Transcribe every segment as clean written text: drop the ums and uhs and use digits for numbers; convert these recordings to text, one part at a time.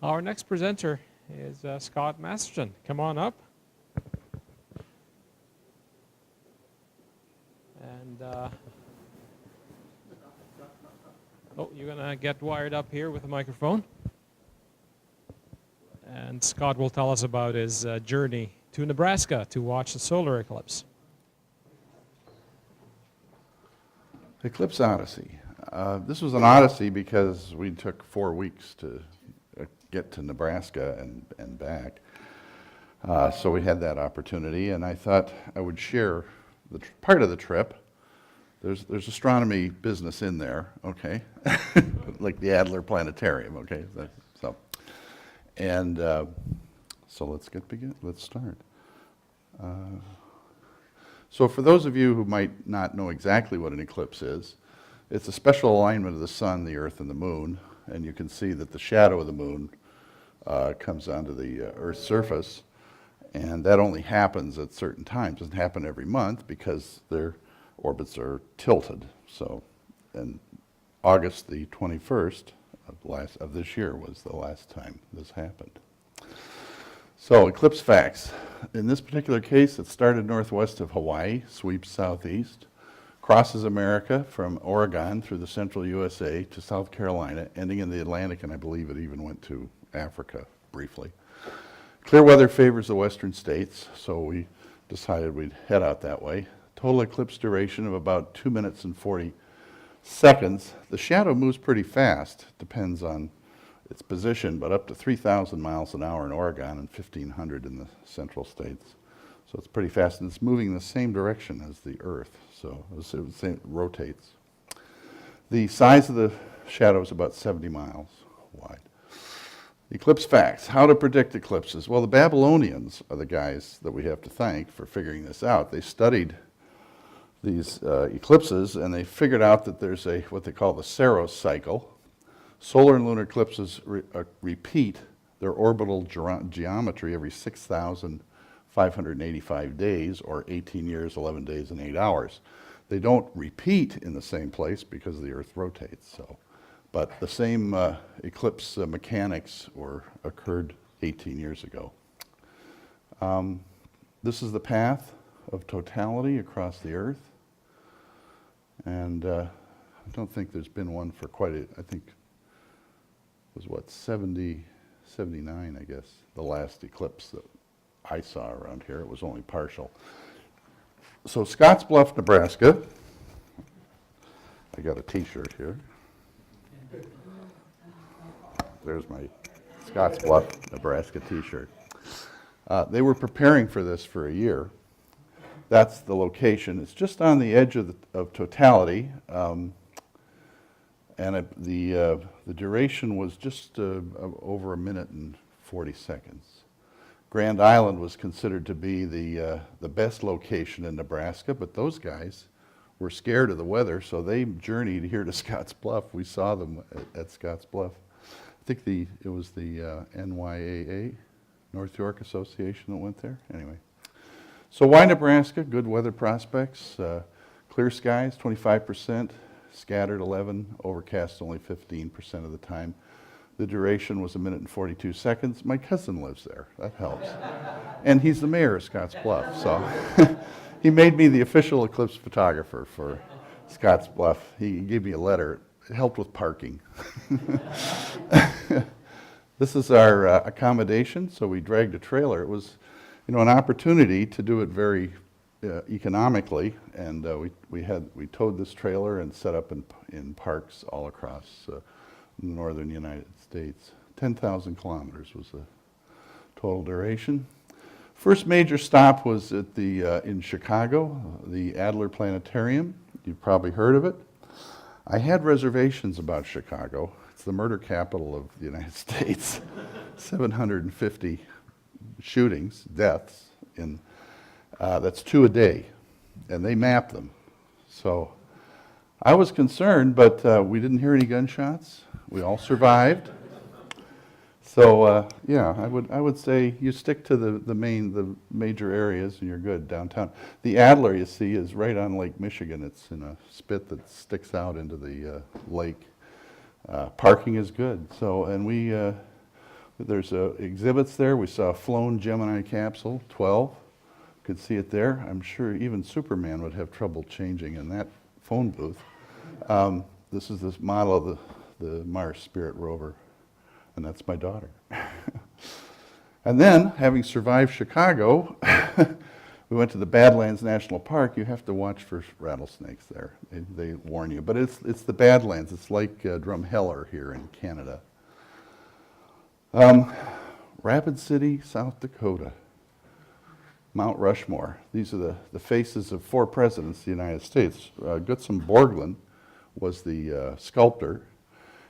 Our next presenter is Scott Masterton. Come on up. And oh, you're going to get wired up here with a microphone. And Scott will tell us about his journey to Nebraska to watch the solar eclipse. Eclipse Odyssey. This was an odyssey because we took 4 weeks to get to Nebraska and back. So we had that opportunity, and I thought I would share the part of the trip. There's astronomy business in there, okay, like the Adler Planetarium, okay. So let's start. So for those of you who might not know exactly what an eclipse is, it's a special alignment of the sun, the earth, and the moon, and you can see that the shadow of the moon comes onto the Earth's surface, and that only happens at certain times. It doesn't happen every month because their orbits are tilted. So, and August the 21st of this year was the last time this happened. So, Eclipse Facts. In this particular case, it started northwest of Hawaii, sweeps southeast, crosses America from Oregon through the central USA to South Carolina, ending in the Atlantic, and I believe it even went to Africa briefly. Clear weather favors the western states, so we decided we'd head out that way. Total eclipse duration of about 2 minutes and 40 seconds. The shadow moves pretty fast, depends on its position, but up to 3,000 miles an hour in Oregon and 1,500 in the central states. So it's pretty fast, and it's moving in the same direction as the Earth, so it rotates. The size of the shadow is about 70 miles wide. Eclipse facts, how to predict eclipses. Well, the Babylonians are the guys that we have to thank for figuring this out. They studied these eclipses, and they figured out that there's what they call the Saros cycle. Solar and lunar eclipses repeat their orbital geometry every 6,585 days, or 18 years, 11 days, and 8 hours. They don't repeat in the same place because the Earth rotates. So, but the same eclipse mechanics occurred 18 years ago. This is the path of totality across the Earth, and I don't think there's been one for I think it was 79, I guess, the last eclipse that I saw around here. It was only partial. So Scottsbluff, Nebraska. I got a t-shirt here. There's my Scottsbluff, Nebraska t-shirt. They were preparing for this for a year. That's the location. It's just on the edge of totality. And the duration was just over 1 minute and 40 seconds. Grand Island was considered to be the best location in Nebraska, but those guys were scared of the weather, so they journeyed here to Scottsbluff. We saw them at Scottsbluff. I think it was the NYAA, North York Association, that went there. Anyway, so why Nebraska? Good weather prospects, clear skies, 25%. Scattered 11, overcast only 15% of the time. The duration was 1 minute and 42 seconds. My cousin lives there, that helps. And he's the mayor of Scottsbluff, so he made me the official eclipse photographer for Scottsbluff. He gave me a letter, it helped with parking. This is our accommodation, so we dragged a trailer. It was, an opportunity to do it very economically, and we towed this trailer and set up in parks all across the northern United States. 10,000 kilometers was the total duration. First major stop was at in Chicago, the Adler Planetarium. You've probably heard of it. I had reservations about Chicago. It's the murder capital of the United States. 750 shootings, deaths in. That's 2 a day, and they map them. So I was concerned, but we didn't hear any gunshots. We all survived. So yeah, I would say you stick to the major areas, and you're good downtown. The Adler, you see, is right on Lake Michigan. It's in a spit that sticks out into the lake. Parking is good. So, and we There's exhibits there. We saw a flown Gemini capsule, 12. Could see it there. I'm sure even Superman would have trouble changing in that phone booth. This is this model of the Mars Spirit rover, and that's my daughter. And then, having survived Chicago, we went to the Badlands National Park. You have to watch for rattlesnakes there. They warn you. But it's the Badlands. It's like Drumheller here in Canada. Rapid City, South Dakota. Mount Rushmore. These are the faces of 4 presidents of the United States. Gutzon Borglum was the sculptor.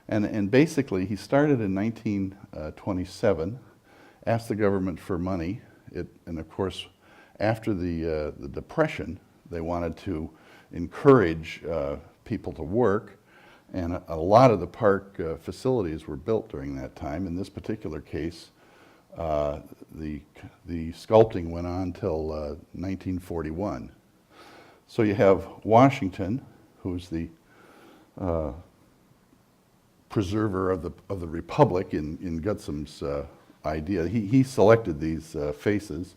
And basically, he started in 1927, asked the government for money. And of course, after the Depression, they wanted to encourage people to work. And a lot of the park facilities were built during that time. In this particular case, the sculpting went on till 1941. So you have Washington, who's the preserver of the republic in Gutzon's idea. He selected these faces.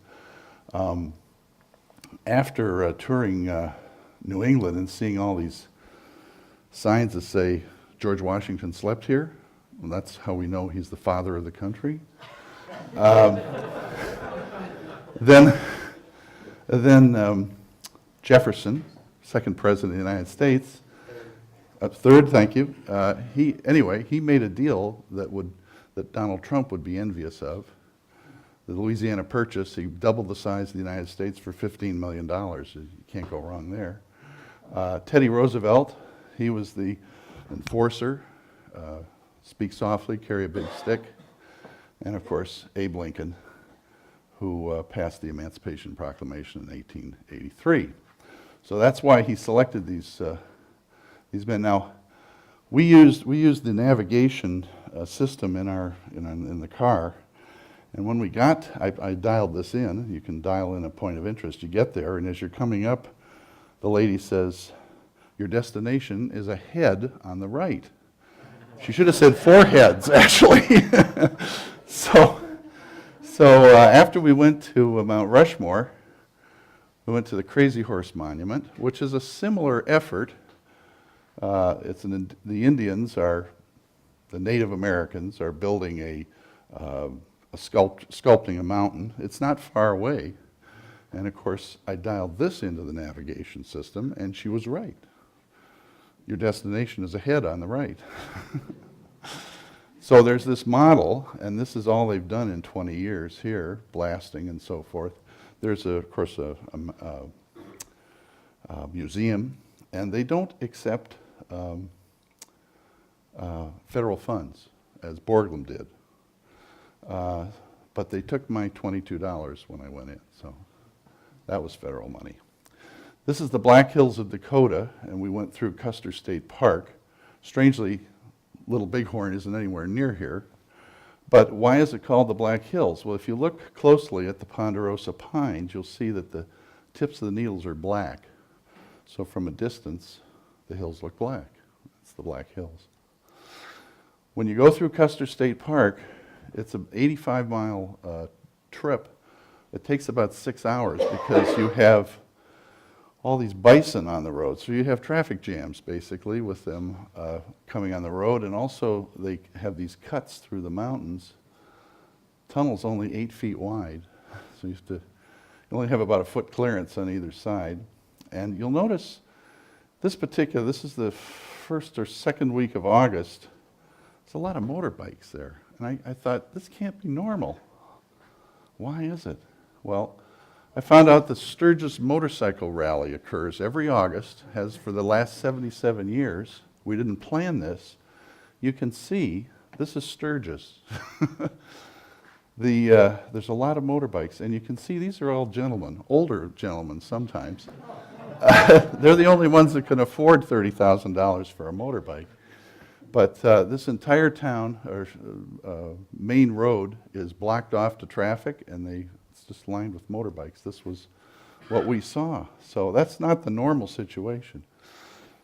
After touring New England and seeing all these signs that say George Washington slept here, well, that's how we know he's the father of the country. Then Jefferson, second president of the United States, third, thank you. He made a deal that Donald Trump would be envious of. The Louisiana Purchase, he doubled the size of the United States for $15 million. You can't go wrong there. Teddy Roosevelt, he was the enforcer, speak softly, carry a big stick. And of course, Abe Lincoln, who passed the Emancipation Proclamation in 1883. So that's why he selected these men. Now, we used the navigation system in the car, and when we got, I dialed this in. You can dial in a point of interest. You get there, and as you're coming up, the lady says, "Your destination is ahead on the right." She should have said 4 heads, actually. So after we went to Mount Rushmore, we went to the Crazy Horse Monument, which is a similar effort. The Indians are, the Native Americans are building sculpting a mountain. It's not far away. And of course, I dialed this into the navigation system, and she was right. Your destination is ahead on the right. So there's this model, and this is all they've done in 20 years here, blasting and so forth. There's, of course, a museum, and they don't accept federal funds, as Borglum did. But they took my $22 when I went in, so that was federal money. This is the Black Hills of Dakota, and we went through Custer State Park. Strangely, Little Bighorn isn't anywhere near here. But why is it called the Black Hills? Well, if you look closely at the ponderosa pines, you'll see that the tips of the needles are black. So from a distance, the hills look black. It's the Black Hills. When you go through Custer State Park, it's an 85-mile trip. It takes about 6 hours because you have all these bison on the road. So you have traffic jams, basically, with them coming on the road. And also, they have these cuts through the mountains. Tunnel's only 8 feet wide. So you only have about a foot clearance on either side. And you'll notice this is the first or second week of August. There's a lot of motorbikes there. And I thought, this can't be normal. Why is it? Well, I found out the Sturgis Motorcycle Rally occurs every August, has for the last 77 years. We didn't plan this. You can see, this is Sturgis. There's a lot of motorbikes, and you can see these are all gentlemen, older gentlemen sometimes. They're the only ones that can afford $30,000 for a motorbike. But this entire town, or main road, is blocked off to traffic, and it's just lined with motorbikes. This was what we saw. So that's not the normal situation.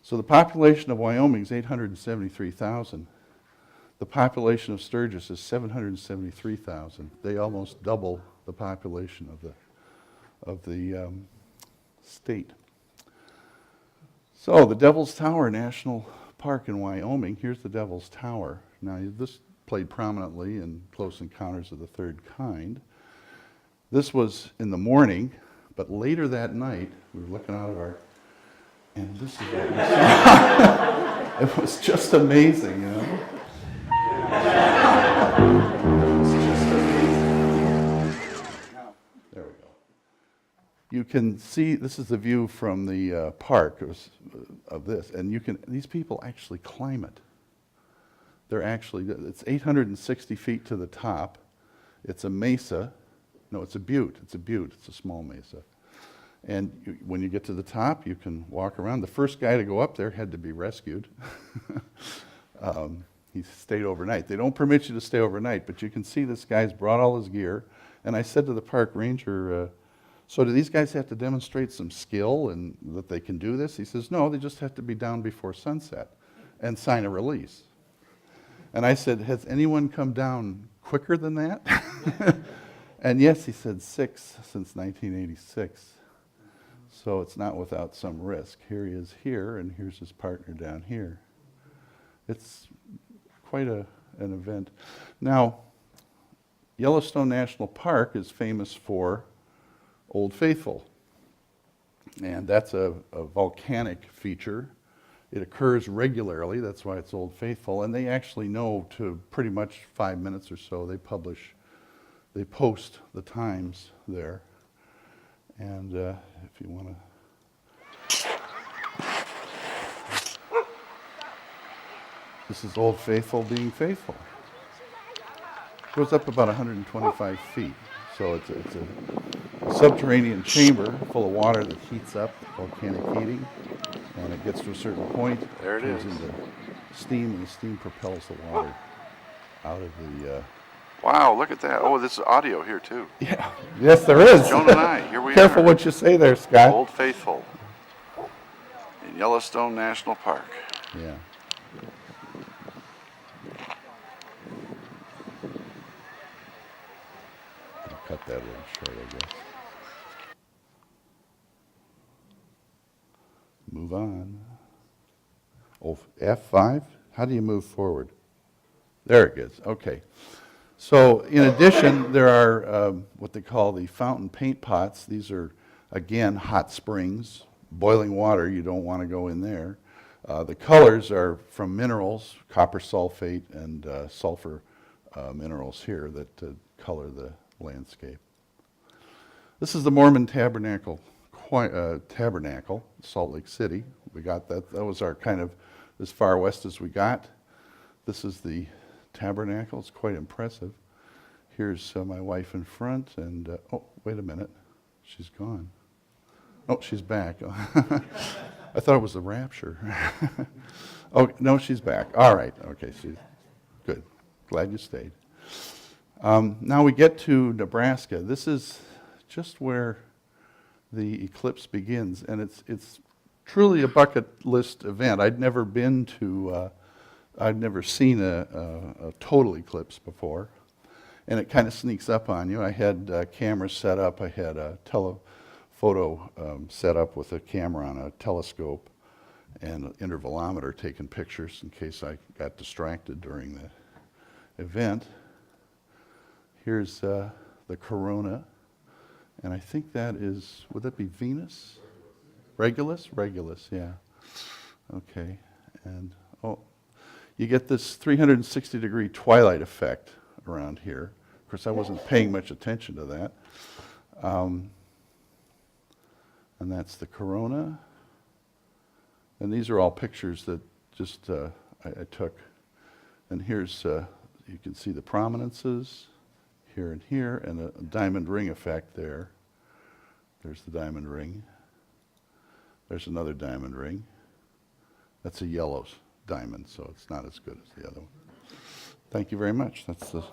So the population of Wyoming is 873,000. The population of Sturgis is 773,000. They almost double the population of the state. So the Devil's Tower National Park in Wyoming. Here's the Devil's Tower. Now this played prominently in Close Encounters of the Third Kind. This was in the morning, but later that night, we were looking out of our, and this is what we saw. It was just amazing, you know. There we go. You can see, this is the view from the park of this, and these people actually climb it. It's 860 feet to the top. It's a mesa. No, it's a butte. It's a small mesa. And when you get to the top, you can walk around. The first guy to go up there had to be rescued. He stayed overnight. They don't permit you to stay overnight, but you can see this guy's brought all his gear. And I said to the park ranger, so do these guys have to demonstrate some skill and that they can do this? He says, no, they just have to be down before sunset and sign a release. And I said, has anyone come down quicker than that? And yes, he said 6 since 1986. So it's not without some risk. Here he is here, and here's his partner down here. It's quite an event. Now, Yellowstone National Park is famous for Old Faithful. And that's a volcanic feature. It occurs regularly, that's why it's Old Faithful. And they actually know to pretty much 5 minutes or so, they post the times there. And if you want to, this is Old Faithful being faithful. It goes up about 125 feet. So it's a subterranean chamber full of water that heats up, volcanic heating, and it gets to a certain point. There it is. Into steam, and the steam propels the water out of the... Wow, look at that. Oh, this is audio here, too. Yeah, yes, there is. Joan and I, here we Careful are. what you say there, Scott. Old Faithful in Yellowstone National Park. Yeah. I'll cut that a little short, I guess. Move on. Oh, F5? How do you move forward? There it is. Okay. So in addition, there are what they call the fountain paint pots. These are, again, hot springs, boiling water. You don't want to go in there. The colors are from minerals, copper sulfate and sulfur minerals here that color the landscape. This is the Mormon Tabernacle, Salt Lake City. We got that. That was our kind of as far west as we got. This is the Tabernacle. It's quite impressive. Here's my wife in front, and oh, wait a minute, she's gone. Oh, she's back. I thought it was the rapture. Oh, no, she's back. All right. Okay, she's good. Glad you stayed. Now we get to Nebraska. This is just where the eclipse begins, and it's truly a bucket list event. I'd never seen a total eclipse before, and it kind of sneaks up on you. I had cameras set up. I had a telephoto set up with a camera on a telescope and an intervalometer taking pictures in case I got distracted during the event. Here's the corona, and I think that is, would that be Venus? Regulus? Regulus, yeah. Okay, and oh, you get this 360-degree twilight effect around here. Of course, I wasn't paying much attention to that. And that's the corona. And these are all pictures that just I took. And here's, you can see the prominences here and here, and a diamond ring effect there. There's the diamond ring. There's another diamond ring. That's a yellow diamond, so it's not as good as the other one. Thank you very much. That's the...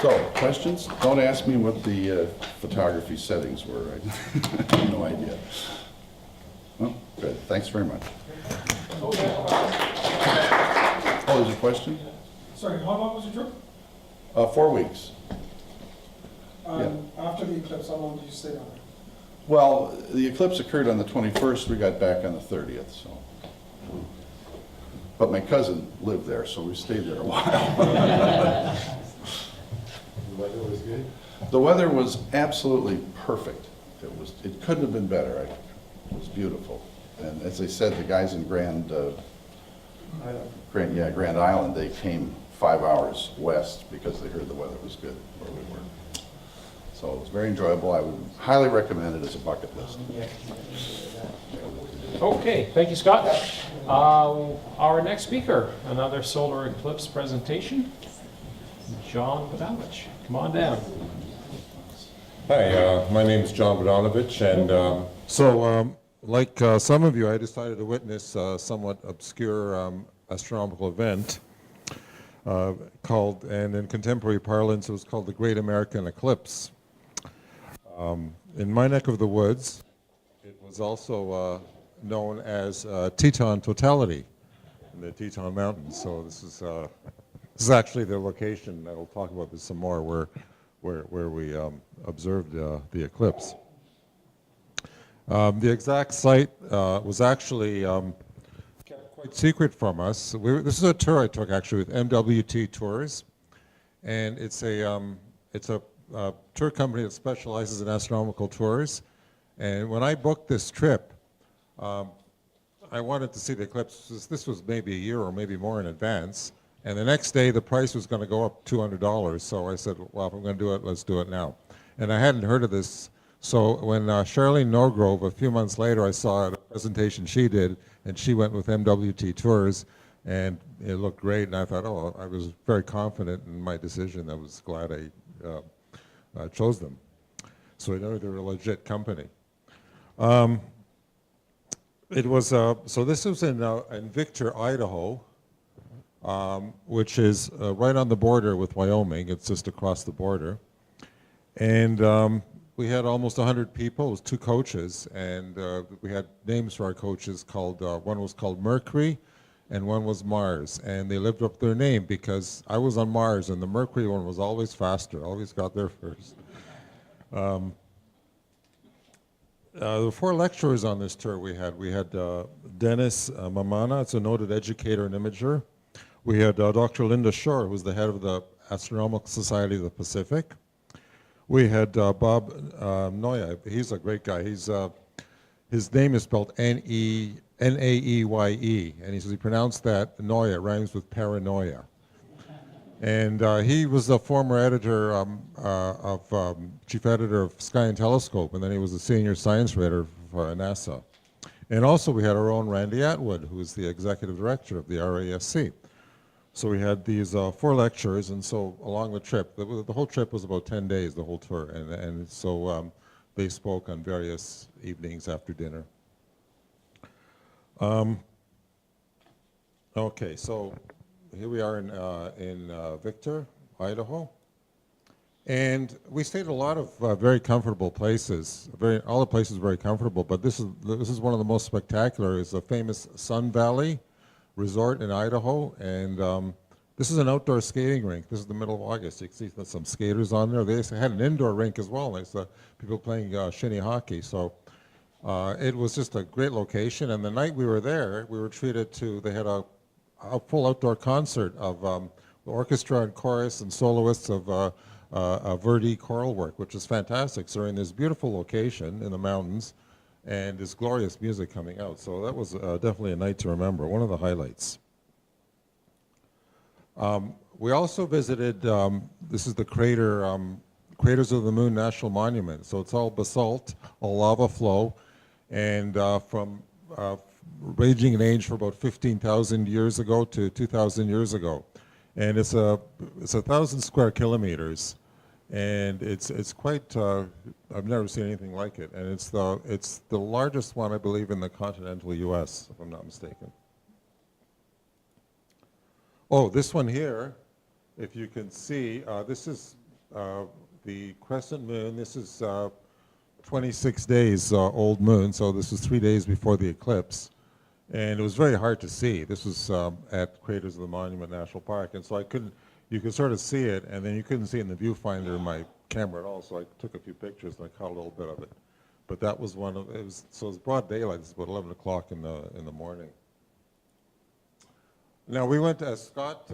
So, questions? Don't ask me what the photography settings were. I have no idea. Well, good. Thanks very much. Oh, there's a question? Sorry, how long was your trip? 4 weeks. After the eclipse, how long did you stay down there? Well, the eclipse occurred on the 21st. We got back on the 30th, so. But my cousin lived there, so we stayed there a while. The weather was good? The weather was absolutely perfect. It couldn't have been better. It was beautiful. And as I said, the guys in Grand Island, they came 5 hours west because they heard the weather was good where we were. So it was very enjoyable. I would highly recommend it as a bucket list. Okay, thank you, Scott. Our next speaker, another solar eclipse presentation, John Levitch. Come on down. Hi, my name is John Bodanovich, and like some of you, I decided to witness a somewhat obscure astronomical event called, and in contemporary parlance, it was called the Great American Eclipse. In my neck of the woods, it was also known as Teton Totality in the Teton Mountains. So this is actually the location. I will talk about this some more, where we observed the eclipse. The exact site was actually kept quite secret from us. This is a tour I took actually with MWT Tours, and it's a tour company that specializes in astronomical tours. And when I booked this trip, I wanted to see the eclipse. This was maybe a year or maybe more in advance. And the next day, the price was going to go up $200. So I said, well, if I'm going to do it, let's do it now. And I hadn't heard of this. So when Charlene Norgrove, a few months later, I saw a presentation she did, and she went with MWT Tours, and it looked great. And I thought, oh, I was very confident in my decision. I was glad I chose them. So I know they're a legit company. It was so this was in Victor, Idaho, which is right on the border with Wyoming. It's just across the border, and we had almost 100 people. It was 2 coaches, and we had names for our coaches. One was called Mercury, and one was Mars, and they lived up their name because I was on Mars, and the Mercury one was always faster. Always got there first. The 4 lecturers on this tour we had Dennis Mamana, it's a noted educator and imager. We had Dr. Linda Shore, who was the head of the Astronomical Society of the Pacific. We had Bob Noya. He's a great guy. His name is spelled Naeye, and he pronounced that Noya. It rhymes with paranoia. And he was the former editor chief editor of Sky and Telescope, and then he was the senior science writer for NASA. And also we had our own Randy Atwood, who is the executive director of the RASC. So we had these 4 lectures, and so along the trip, the whole trip was about 10 days, the whole tour, and so they spoke on various evenings after dinner. Okay, so here we are in Victor, Idaho, and we stayed at a lot of very comfortable places. All the places were very comfortable, but this is one of the most spectacular. It's the famous Sun Valley Resort in Idaho, and this is an outdoor skating rink. This is the middle of August. You can see some skaters on there. They had an indoor rink as well. They saw people playing shinny hockey. So it was just a great location. And the night we were there, we were treated to. They had a full outdoor concert of the orchestra and chorus and soloists of Verdi choral work, which is fantastic. So we're in this beautiful location in the mountains, and this glorious music coming out. So that was definitely a night to remember, one of the highlights. We also visited, this is the Craters of the Moon National Monument. So it's all basalt, all lava flow, and from raging in age for about 15,000 years ago to 2,000 years ago. And it's 1,000 square kilometers. And it's quite, I've never seen anything like it. And it's the largest one, I believe, in the continental US, if I'm not mistaken. Oh, this one here, if you can see, this is the Crescent Moon. This is 26 days old moon, so this was 3 days before the eclipse. And it was very hard to see. This was at Craters of the Monument National Park, and so you could sort of see it, and then you couldn't see it in the viewfinder in my camera at all, so I took a few pictures and I caught a little bit of it. But that was so it was broad daylight. It's about 11 o'clock in the morning. Now we went, as Scott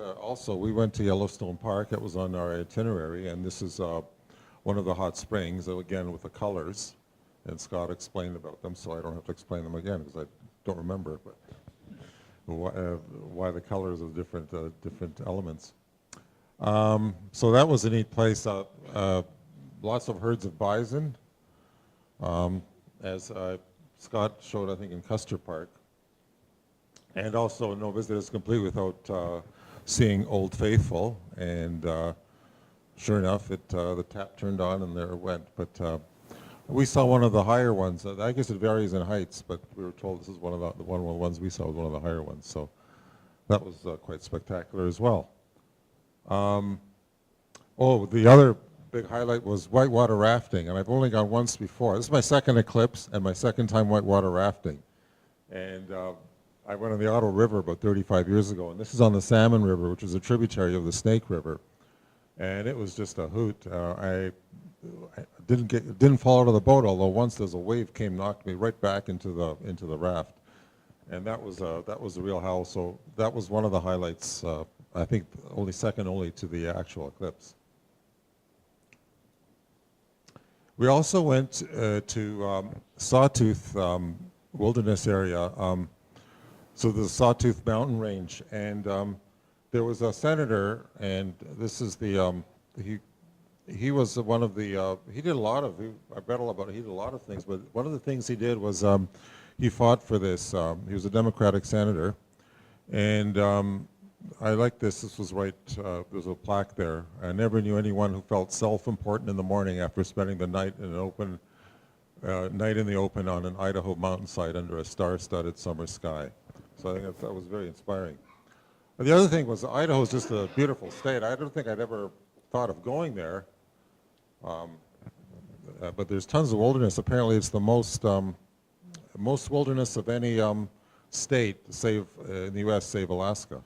we went to Yellowstone Park. It was on our itinerary, and this is one of the hot springs, again with the colors, and Scott explained about them, so I don't have to explain them again because I don't remember, but why the colors of different elements. So that was a neat place. Lots of herds of bison, as Scott showed, I think, in Custer Park. And also, no visit is complete without seeing Old Faithful. And sure enough, the tap turned on and there it went. But we saw one of the higher ones. I guess it varies in heights, but we were told this is one of the ones we saw was one of the higher ones. So that was quite spectacular as well. The other big highlight was whitewater rafting, and I've only gone once before. This is my second eclipse and my second time whitewater rafting. And I went on the Ottawa River about 35 years ago, and this is on the Salmon River, which is a tributary of the Snake River. And it was just a hoot. I didn't fall out of the boat, although once there's a wave knocked me right back into the raft, and that was a real howl. So that was one of the highlights. I think second only to the actual eclipse. We also went to Sawtooth Wilderness area, so the Sawtooth Mountain Range, and there was a senator, and this is he was one of the, he did a lot of, I read all about it, he did a lot of things, but one of the things he did was he fought for this. He was a Democratic senator, and I like this was right, there's a plaque there. I never knew anyone who felt self-important in the morning after spending the night in the open on an Idaho mountainside under a star-studded summer sky. So I think that was very inspiring. The other thing was Idaho is just a beautiful state. I don't think I'd ever thought of going there, but there's tons of wilderness. Apparently it's the most wilderness of any state, save in the U.S., save Alaska.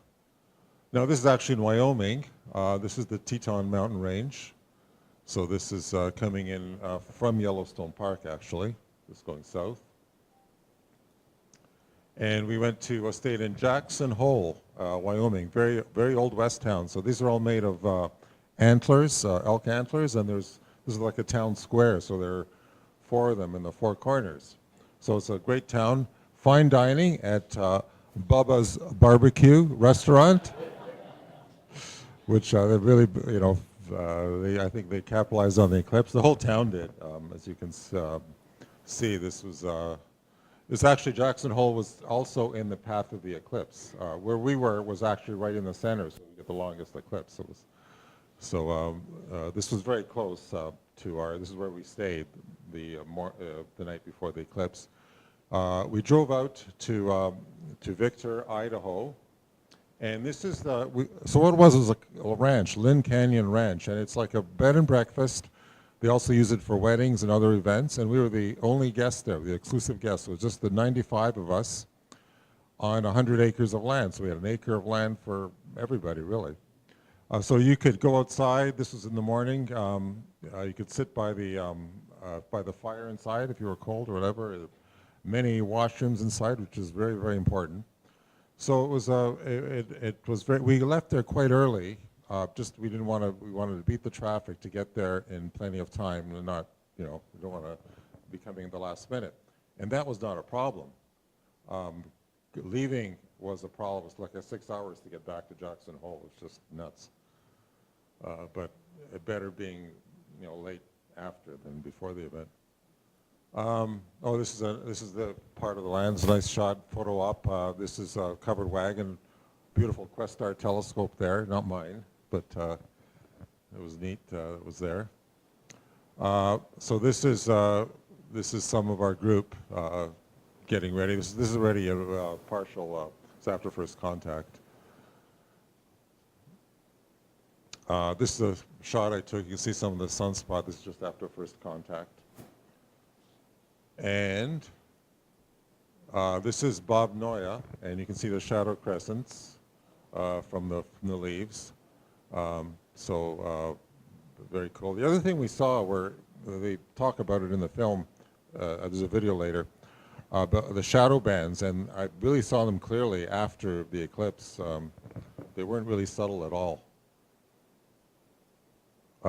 Now this is actually in Wyoming. This is the Teton Mountain Range. So this is coming in from Yellowstone Park, actually, just going south. And we went to stayed in Jackson Hole, Wyoming, very, very old west town. So these are all made of antlers, elk antlers, and this is like a town square, so there are 4 of them in the 4 corners. So it's a great town. Fine dining at Bubbas BBQ restaurant, which they really, I think they capitalized on the eclipse. The whole town did, as you can see. This was, it's actually Jackson Hole was also in the path of the eclipse. Where we were was actually right in the center, so we get the longest eclipse. This was very close to this is where we stayed the night before the eclipse. We drove out to Victor, Idaho, and this is so what it was a ranch, Lynn Canyon Ranch, and it's like a bed and breakfast. They also use it for weddings and other events, and we were the only guests there, the exclusive guests. It was just the 95 of us on 100 acres of land, so we had an acre of land for everybody, really. So you could go outside. This was in the morning. You could sit by the fire inside if you were cold or whatever. Many washrooms inside, which is very, very important. So it was very. We left there quite early. We wanted to beat the traffic to get there in plenty of time, and not, we don't want to be coming at the last minute. And that was not a problem. Leaving was a problem. It was like 6 hours to get back to Jackson Hole. It's just nuts. But better being, late after than before the event. This is the part of the land. It's a nice shot, photo op. This is a covered wagon, beautiful Questar telescope there, not mine, but it was neat. It was there. So this is some of our group getting ready. This is already a partial. It's after first contact. This is shot I took. You can see some of the sunspot. This is just after first contact. And this is Bob Noya, and you can see the shadow crescents from the leaves. Very cool. The other thing we saw, where they talk about it in the film, there's a video later, the shadow bands, and I really saw them clearly after the eclipse. They weren't really subtle at all.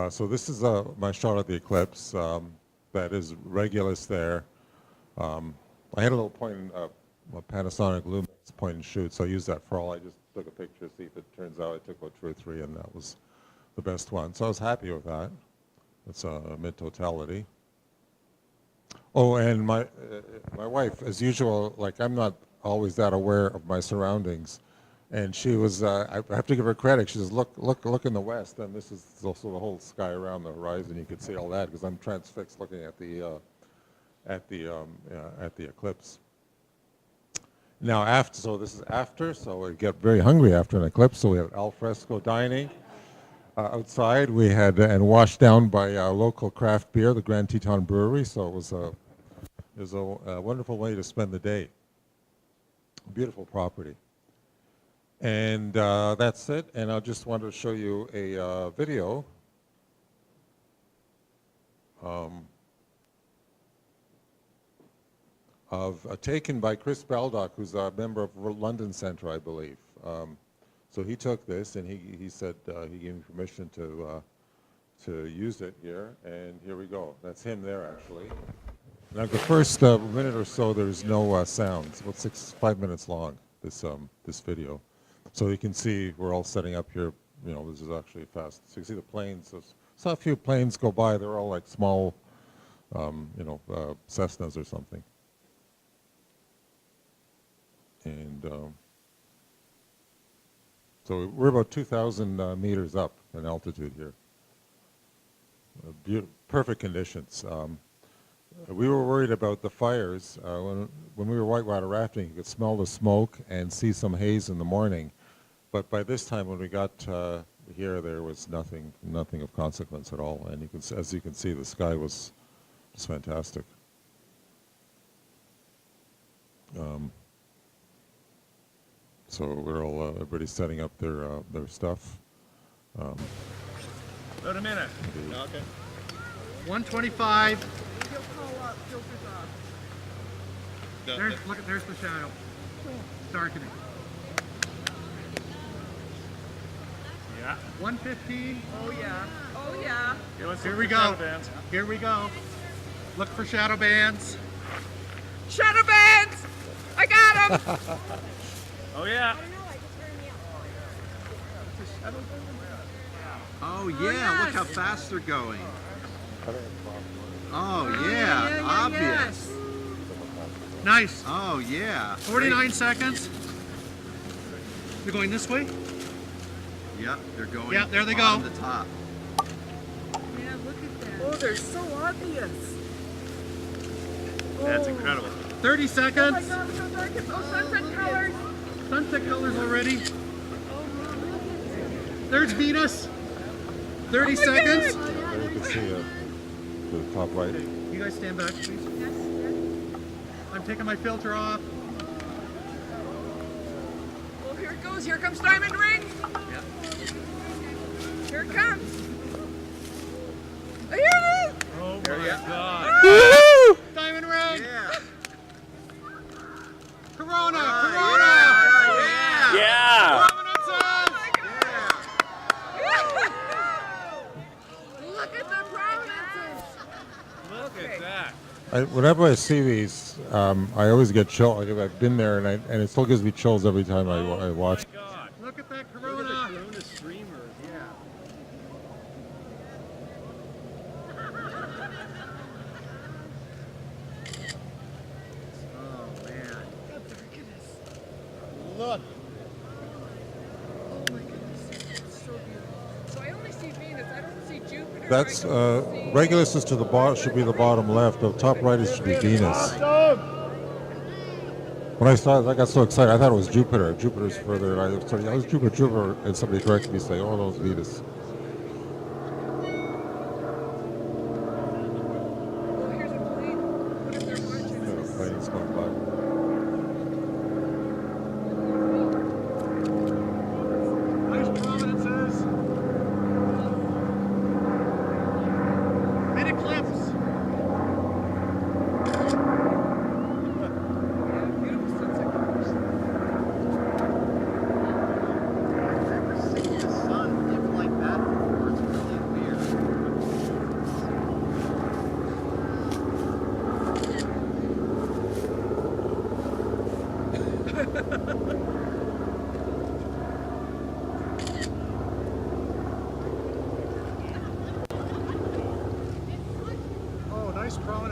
So this is my shot of the eclipse. That is Regulus there. I had a little a Panasonic Lumix point and shoot, so I used that for all. I just took a picture, see if it turns out. I took about 2 or 3, and that was the best one. So I was happy with that. It's a mid-totality. Oh, and my wife, as usual, like I'm not always that aware of my surroundings, and she was. I have to give her credit. She says, "Look in the west," and this is also the whole sky around the horizon. You can see all that because I'm transfixed looking at the eclipse. Now so this is after. So we get very hungry after an eclipse. So we have al fresco dining. Outside we had and washed down by local craft beer, the Grand Teton Brewery. So it was a wonderful way to spend the day. Beautiful property. And that's it. And I just wanted to show you a video. Taken by Chris Baldock, who's a member of London Center, I believe. So he took this, and he said he gave me permission to use it here, and here we go. That's him there, actually. Now, the first minute or so, there's no sound. It's about 5 minutes long, this video. So you can see we're all setting up here. You know, this is actually fast. So you can see the planes. Saw a few planes go by. They're all like small, Cessnas or something. And so we're about 2,000 meters up in altitude here. Perfect conditions. We were worried about the fires. When we were whitewater rafting, you could smell the smoke and see some haze in the morning. But by this time, when we got here, there was nothing of consequence at all. And as you can see, the sky was just fantastic. So we're all everybody's setting up their stuff. About a minute. Okay. 125. There's the shadow. Darkening. Yeah. 115. Oh yeah. Oh yeah. Here we go. Here we go. Look for shadow bands. Shadow bands! I got them! Oh yeah. Oh yeah, look how fast they're going. Oh yeah, obvious. Yes. Nice. Oh yeah. 49 seconds. They're going this way? Yep, they're going. Yeah, there they go. On the top. Yeah, look at that. Oh, they're so obvious. That's incredible. 30 seconds. Oh my God, so dark. It's all sunset colors. Sunset colors already. There's Venus. 30 seconds. There you can see the top right. You guys stand back, please. Yes. I'm taking my filter off. Oh, here it goes. Here comes Diamond Ring. Yep. Here it comes. Oh, here it is. Oh my Yeah. God. Woo! Diamond ring. Yeah. Corona. Right, Corona. yeah. Yeah. Prominences. Look at the prominences. Look at that. Whenever I see these, I always get chills. I've been there, and it still gives me chills every time I watch. God. Look at that corona. Corona streamers. Yeah. Oh man. How dark it is. Look. Oh my goodness. It's so beautiful. So I only see Venus. I don't see Jupiter. That's I don't see- Regulus is to the bottom. Should be the bottom left. The top right is should be Venus. When I saw it, I got so excited. I thought it was Jupiter. Jupiter's further. And I was Jupiter, and somebody corrected me, saying, "Oh, no, it's Venus."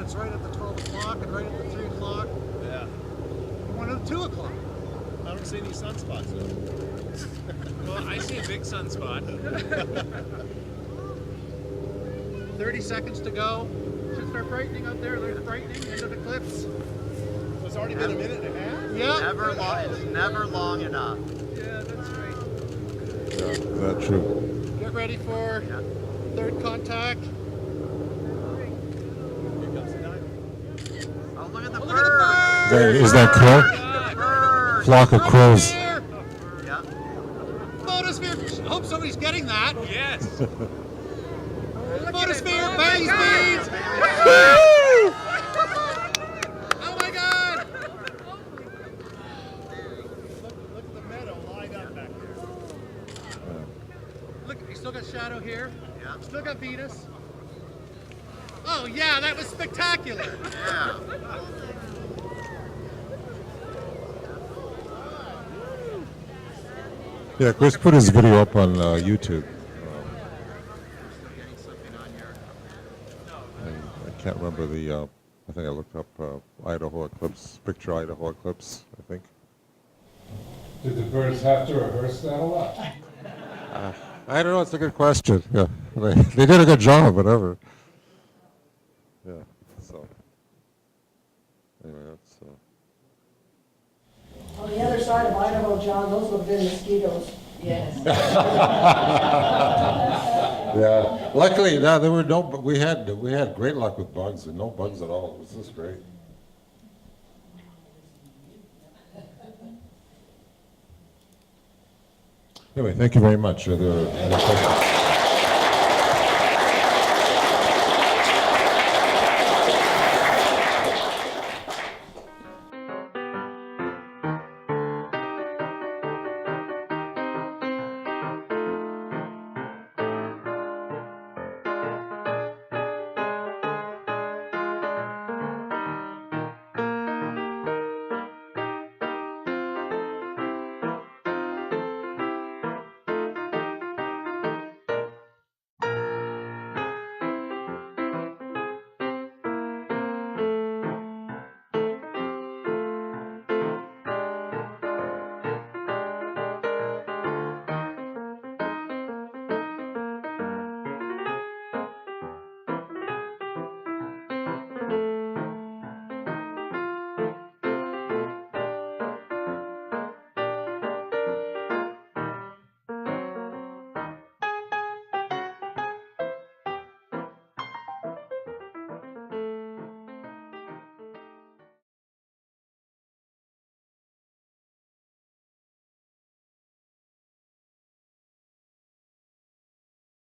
it's right at the 12 o'clock and right at the 3 o'clock. Yeah. One at the 2 o'clock. I don't see any sunspots though. Well, I see a big sunspot. 30 seconds to go. Should start brightening out there. There's brightening, end of eclipse. It's already been a minute and a half. Yeah. Never long. It's never long enough. Yeah, that's right. Yeah, is that true? Get ready for third contact. Oh, look at the Oh, look at the bird. bird! Is that crow? Bird. Flock of crows. Photosphere! Yeah. Photosphere! Hope somebody's getting that. Yes. Photosphere! Bang speeds! Oh my God! Look at the meadow lined up back there. Look, you still got shadow here. Yeah. Still got Venus. Oh yeah, that was spectacular. Yeah. Yeah, Chris put his video up on YouTube. I can't remember the, I think I looked up Idaho Eclipse, picture Idaho Eclipse, I think. Did the birds have to rehearse that a lot? I don't know, it's a good question. Yeah, they did a good job, whatever. Yeah, so. Anyway, that's. On the other side of Idaho, John, those would have been mosquitoes. Yes. Yeah, luckily, no, there were no, we had great luck with bugs, and no bugs at all. It was just great. Anyway, thank you very much. Are there any questions?